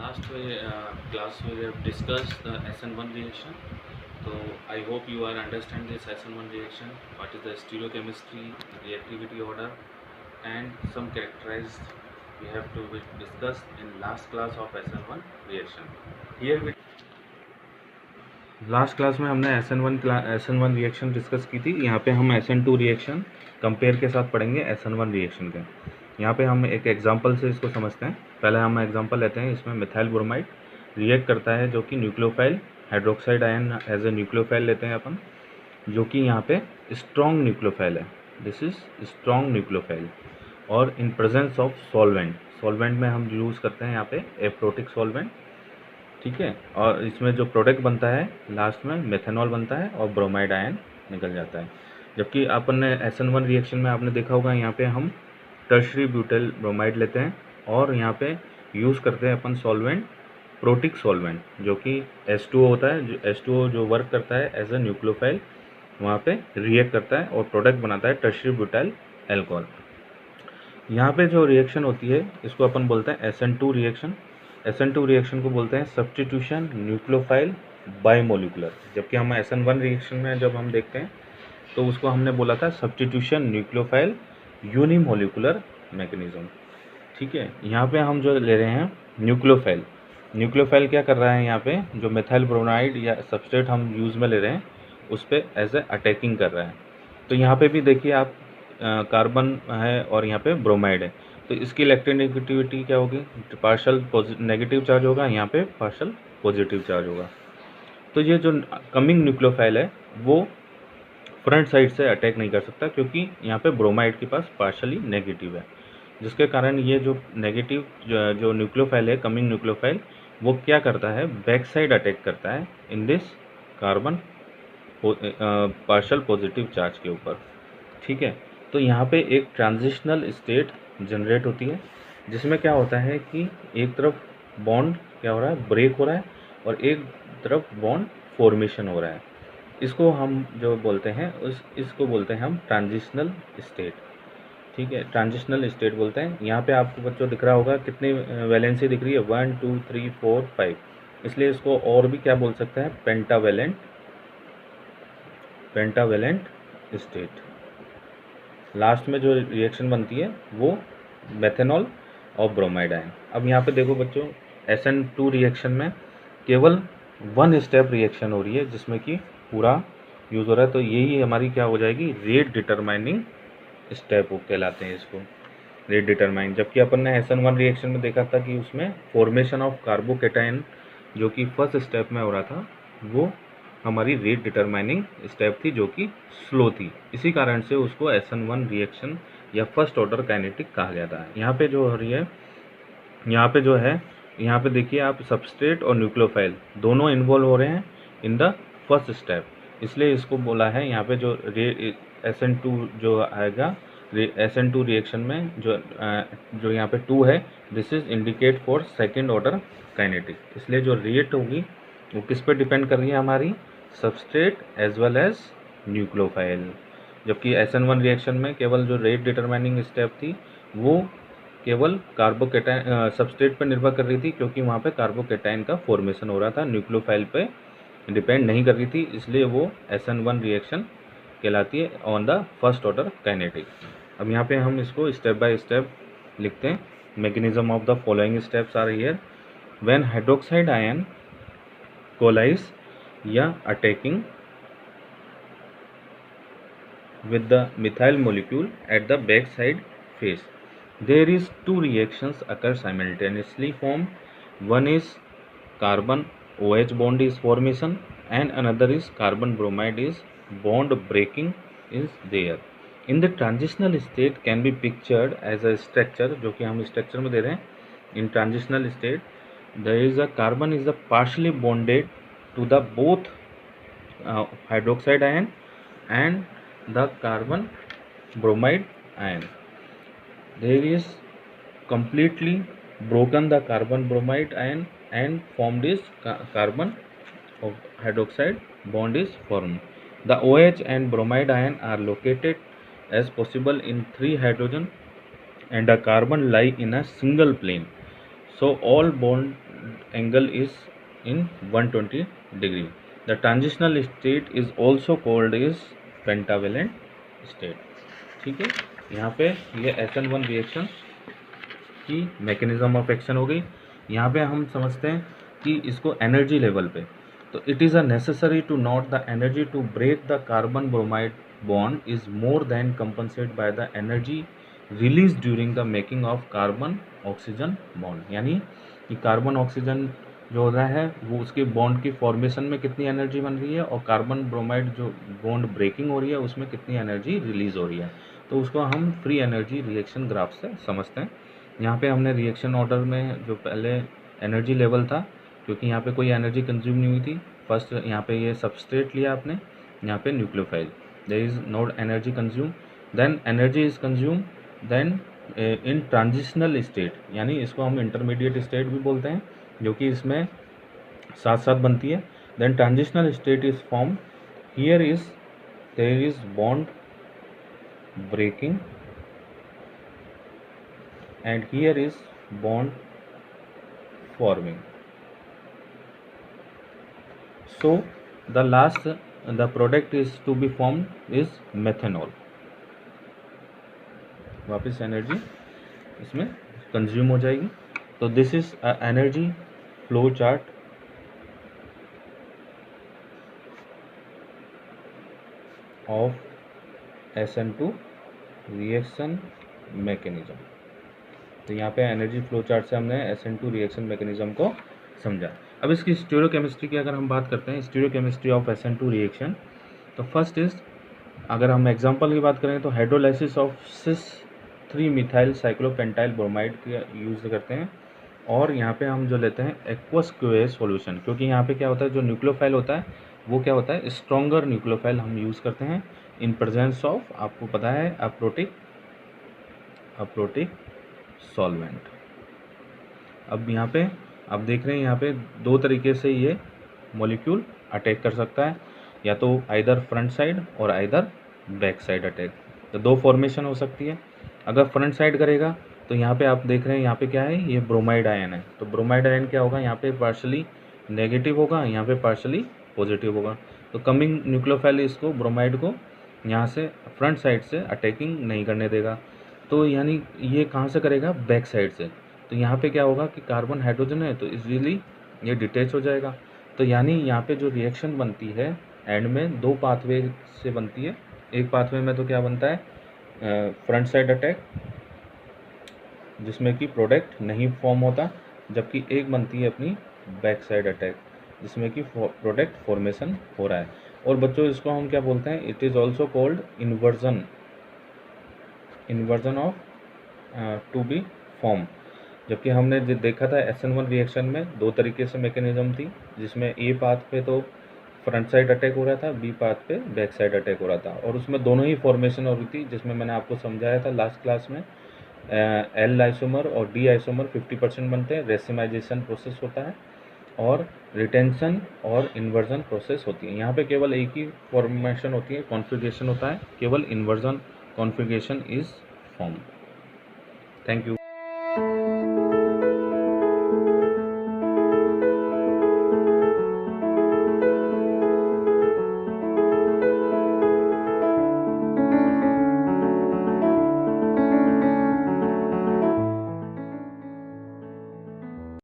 last class we have discussed the SN1 reaction. So I hope you are understand this SN1 reaction, what is the stereochemistry, reactivity order, and some characterized we have to discuss in last class of SN1 reaction. Here we last class में हमने SN1 reaction discuss की थी। यहाँ पे हम SN2 reaction compare के साथ पढ़ेंगे SN1 रिएक्शन के। यहाँ पे हम एक एग्जांपल से इसको समझते हैं। पहले हम एग्जांपल लेते हैं। इसमें मिथाइल ब्रोमाइड रिएक्ट करता है जो कि nucleophile hydroxide ion as a nucleophile लेते हैं अपन, जो कि यहाँ पे स्ट्रॉन्ग न्यूक्लियोफाइल है। दिस इज स्ट्रॉन्ग न्यूक्लियोफाइल और इन प्रेजेंस ऑफ सॉल्वेंट में हम यूज़ करते हैं यहाँ पे एप्रोटिक सॉल्वेंट, ठीक है। और इसमें जो प्रोडक्ट बनता है लास्ट में मेथनॉल बनता है और ब्रोमाइड आयन निकल जाता है। जबकि अपन ने SN1 रिएक्शन में आपने देखा होगा यहाँ पे हम टर्शरी ब्यूटाइल ब्रोमाइड लेते हैं और यहाँ पे यूज़ करते हैं अपन सॉल्वेंट प्रोटिक सॉल्वेंट, जो कि H2O होता है। जो H2O जो वर्क करता है एज ए न्यूक्लियोफाइल, वहाँ पे रिएक्ट करता है और प्रोडक्ट बनाता है टर्शरी ब्यूटाइल एल्कोहल। यहाँ पे जो रिएक्शन होती है इसको अपन बोलते हैं SN2 रिएक्शन। SN2 रिएक्शन को बोलते हैं सब्स्टिट्यूशन न्यूक्लियोफाइल बाइमोलिकुलर। जबकि हम SN1 रिएक्शन में जब हम देखते हैं तो उसको हमने बोला था सब्स्टिट्यूशन न्यूक्लियोफाइल यूनिमोलिकुलर मैकेनिज्म, ठीक है। यहाँ पे हम जो ले रहे हैं न्यूक्लियोफाइल क्या कर रहा है, यहाँ पे जो मेथाइल ब्रोमाइड या सबस्ट्रेट हम यूज़ में ले रहे हैं उस पर एज ए अटैकिंग कर रहा है। तो यहाँ पे भी देखिए आप कार्बन है और यहाँ पे ब्रोमाइड है, तो इसकी इलेक्ट्रोनेगेटिविटी क्या होगी, पार्शल नेगेटिव चार्ज होगा, यहाँ पे पार्शल पॉजिटिव चार्ज होगा। तो ये जो कमिंग न्यूक्लियोफाइल है वो फ्रंट साइड से अटैक नहीं कर सकता, क्योंकि यहाँ पे ब्रोमाइड के पास पार्शली नेगेटिव है, जिसके कारण ये जो नेगेटिव जो न्यूक्लियोफाइल है कमिंग न्यूक्लियोफाइल वो क्या करता है, बैक साइड अटैक करता है in this carbon partial positive charge के ऊपर, ठीक है। तो यहाँ पे एक ट्रांजिशनल स्टेट जनरेट होती है, जिसमें क्या होता है कि एक तरफ बॉन्ड क्या हो रहा है, ब्रेक हो रहा है, और एक तरफ बॉन्ड फॉर्मेशन हो रहा है। इसको हम जो बोलते हैं इसको बोलते हैं हम ट्रांजिशनल स्टेट, ठीक है। ट्रांजिशनल स्टेट बोलते हैं। यहाँ पे आपको बच्चों दिख रहा होगा कितनी वैलेंसी दिख रही है, 1 2 3 4 5, इसलिए इसको और भी क्या बोल सकते हैं, पेंटावेलेंट स्टेट। लास्ट में जो रिएक्शन बनती है वो मेथनॉल और ब्रोमाइड आयन। अब यहाँ पे देखो बच्चों, SN2 रिएक्शन में केवल 1 स्टेप रिएक्शन हो रही है जिसमें कि पूरा यूज़ हो रहा है। तो यही हमारी क्या हो जाएगी, रेट डिटरमाइनिंग स्टेप कहलाते हैं इसको, रेट डिटरमाइनिंग। जबकि अपन ने SN1 रिएक्शन में देखा था कि उसमें फॉर्मेशन ऑफ कार्बोकेटाइन जो कि फर्स्ट स्टेप में हो रहा था वो हमारी रेट डिटरमाइनिंग स्टेप थी, जो कि स्लो थी। इसी कारण से उसको SN1 रिएक्शन या फर्स्ट ऑर्डर काइनेटिक कहा जाता है। यहाँ पे जो हो रही है, यहाँ पे देखिए आप, सबस्ट्रेट और न्यूक्लियोफाइल दोनों इन्वॉल्व हो रहे हैं इन द फर्स्ट स्टेप, इसलिए इसको बोला है यहाँ पे जो SN2 जो आएगा SN2 रिएक्शन में जो यहाँ पे 2 है, this is indicate for second order kinetic. इसलिए जो रेट होगी वो किस पे डिपेंड कर रही है, हमारी substrate as well as nucleophile. जबकि SN1 रिएक्शन में केवल जो रेट डिटरमाइनिंग स्टेप थी वो केवल कार्बोकेटाइन सबस्ट्रेट पर निर्भर कर रही थी, क्योंकि वहाँ पे कार्बोकेटाइन का फॉर्मेशन हो रहा था, न्यूक्लियोफाइल पे डिपेंड नहीं कर रही थी, इसलिए वो SN1 रिएक्शन कहलाती है on the first order kinetic. अब यहाँ पे हम इसको स्टेप बाय स्टेप लिखते हैं। Mechanism of the following steps are here. When hydroxide ion collide या attacking with the methyl molecule at the back side phase, there is 2 reactions occur simultaneously formed. One is carbon OH bond is formation and another is carbon bromide is bond breaking is there. In the transitional state can be pictured as a structure, जो कि हम structure में दे रहे हैं। In transitional state there is a carbon is a partially bonded to the both hydroxide ion and the carbon bromide ion. There is completely broken the carbon bromide ion and formed is carbon of hydroxide bond is formed. The OH and bromide ion are located as possible in 3 hydrogen and a carbon lie in a single plane. So all bond angle is in 120 degree. The transitional state is also called is pentavalent state. ठीक है, यहाँ पे ये SN1 reaction की mechanism of action हो गई। यहाँ पे हम समझते हैं कि इसको एनर्जी लेवल पे, तो it is a necessary to note the energy to break the carbon bromide bond is more than compensate by the energy release during the making of carbon oxygen bond. यानी कि carbon oxygen जो हो रहा है वो उसके bond की formation में कितनी एनर्जी बन रही है और कार्बन ब्रोमाइड जो बॉन्ड ब्रेकिंग हो रही है उसमें कितनी एनर्जी रिलीज हो रही है, तो उसको हम फ्री एनर्जी रिएक्शन ग्राफ से समझते हैं। यहाँ पे हमने रिएक्शन ऑर्डर में जो पहले एनर्जी लेवल था, क्योंकि यहाँ पे कोई एनर्जी कंज्यूम नहीं हुई थी, फर्स्ट यहाँ पे ये सबस्ट्रेट लिया आपने, यहाँ पे nucleophile, there is no energy consume, then energy is consume, then in transitional state, यानी इसको हम इंटरमीडिएट स्टेट भी बोलते हैं, जो कि इसमें साथ साथ बनती है। Then transitional state is form, here is there is bond breaking and here is bond forming. So the last the product is to be formed is methanol. वापस एनर्जी इसमें कंज्यूम हो जाएगी। तो this is energy flow chart of SN2 reaction mechanism. तो यहाँ पे energy flow chart से हमने SN2 रिएक्शन मैकेनिज्म को समझा। अब इसकी स्टीरियोकेमिस्ट्री की अगर हम बात करते हैं, स्टीरियोकेमिस्ट्री ऑफ SN2 रिएक्शन, तो फर्स्ट इज, अगर हम एग्जांपल की बात करें तो hydrolysis of cis 3 methyl cyclopentyl bromide का यूज़ करते हैं। और यहाँ पे हम जो लेते हैं एक्वस क्यूएस सॉल्यूशन, क्योंकि यहाँ पे क्या होता है, जो न्यूक्लियोफाइल होता है वो क्या होता है, स्ट्रॉन्गर न्यूक्लियोफाइल हम यूज़ करते हैं इन प्रेजेंस ऑफ, आपको पता है, अप्रोटिक सॉल्वेंट। अब यहाँ पे आप देख रहे हैं, यहाँ पे दो तरीके से ये मॉलिक्यूल अटैक कर सकता है, या तो आइदर फ्रंट साइड और आइदर बैक साइड अटैक। तो दो फॉर्मेशन हो सकती है। अगर फ्रंट साइड करेगा तो यहाँ पे आप देख रहे हैं, यहाँ पे क्या है, ये ब्रोमाइड आयन है। तो ब्रोमाइड आयन क्या होगा, यहाँ पे पार्शली नेगेटिव होगा, यहाँ पे पार्शली पॉजिटिव होगा। तो कमिंग न्यूक्लियोफाइल इसको, ब्रोमाइड को, यहाँ से फ्रंट साइड से अटैकिंग नहीं करने देगा। तो यानी ये कहाँ से करेगा, बैक साइड से। तो यहाँ पे क्या होगा कि कार्बन हाइड्रोजन है तो इजीली ये डिटैच हो जाएगा। तो यानी यहाँ पे जो रिएक्शन बनती है एंड में दो पाथवे से बनती है। एक पाथवे में तो क्या बनता है, फ्रंट साइड अटैक, जिसमें कि प्रोडक्ट नहीं फॉर्म होता, जबकि एक बनती है अपनी बैक साइड अटैक, जिसमें कि प्रोडक्ट फॉर्मेशन हो रहा है। और बच्चों इसको हम क्या बोलते हैं, it is also called inversion of to be form. जबकि हमने जो देखा था SN1 रिएक्शन में दो तरीके से मैकेनिज्म थी, जिसमें ए पाथ पे तो फ्रंट साइड अटैक हो रहा था, बी पाथ पे बैक साइड अटैक हो रहा था, और उसमें दोनों ही फॉर्मेशन हो रही थी, जिसमें मैंने आपको समझाया था लास्ट क्लास में। L आइसोमर और D आइसोमर 50% बनते हैं, रेसिमाइजेशन प्रोसेस होता है, और रिटेंशन और इन्वर्जन प्रोसेस होती है। यहाँ पे केवल एक ही फॉर्मेशन होती है, कॉन्फ़िगरेशन होता है, केवल inversion configuration is form. Thank you.